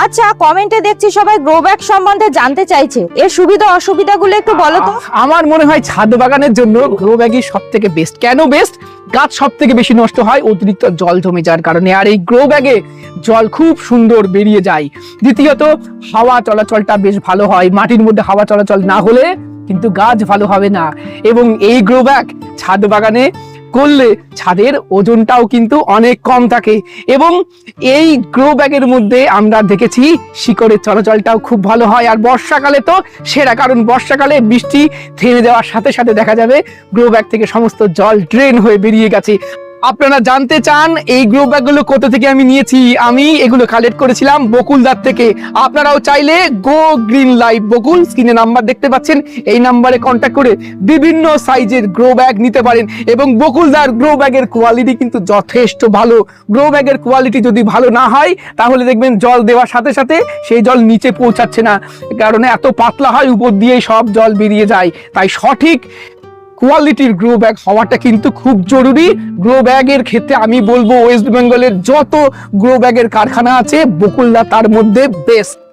আচ্ছা, কমেন্টে দেখছি সবাই গ্রো ব্যাগ সম্বন্ধে জানতে চাইছে, এর সুবিধা অসুবিধাগুলো একটু বলো তো। আমার মনে হয় ছাদ বাগানের জন্য গ্রো ব্যাগই সব থেকে বেস্ট। কেন বেস্ট? গাছ সব থেকে বেশি নষ্ট হয় অতিরিক্ত জল জমে যাওয়ার কারণে, আর এই গ্রো ব্যাগে জল খুব সুন্দর বেরিয়ে যায়। দ্বিতীয়ত, হাওয়া চলাচলটা বেশ ভালো হয়। মাটির মধ্যে হাওয়া চলাচল না হলে কিন্তু গাছ ভালো হবে না। এবং এই গ্রো ব্যাগ ছাদ বাগানে করলে ছাদের ওজনটাও কিন্তু অনেক কম থাকে। এবং এই গ্রো ব্যাগের মধ্যে আমরা দেখেছি শিকড়ের চলাচলটাও খুব ভালো হয়। আর বর্ষাকালে তো সেরা, কারণ বর্ষাকালে বৃষ্টি থেমে যাওয়ার সাথে সাথে দেখা যাবে গ্রো ব্যাগ থেকে সমস্ত জল ড্রেন হয়ে বেরিয়ে গেছে। আপনারা জানতে চান এই গ্রো ব্যাগগুলো কোথা থেকে আমি নিয়েছি? আমি এগুলো কালেক্ট করেছিলাম বকুলদার থেকে। আপনারাও চাইলে গো গ্রিন লাইফ বকুল, স্ক্রিনে নাম্বার দেখতে পাচ্ছেন, এই নাম্বারে কন্ট্যাক্ট করে বিভিন্ন সাইজের গ্রো ব্যাগ নিতে পারেন। এবং বকুলদার গ্রো ব্যাগের কোয়ালিটি কিন্তু যথেষ্ট ভালো। গ্রো ব্যাগের কোয়ালিটি যদি ভালো না হয় তাহলে দেখবেন জল দেওয়ার সাথে সাথে সেই জল নিচে পৌঁছাচ্ছে না, কারণে এত পাতলা হয়, উপর দিয়ে সব জল বেরিয়ে যায়। তাই সঠিক কোয়ালিটির গ্রো ব্যাগ হওয়াটা কিন্তু খুব জরুরি। গ্রো ব্যাগের ক্ষেত্রে আমি বলবো ওয়েস্ট বেঙ্গলের যত গ্রো ব্যাগের কারখানা আছে বকুলদা তার মধ্যে বেস্ট।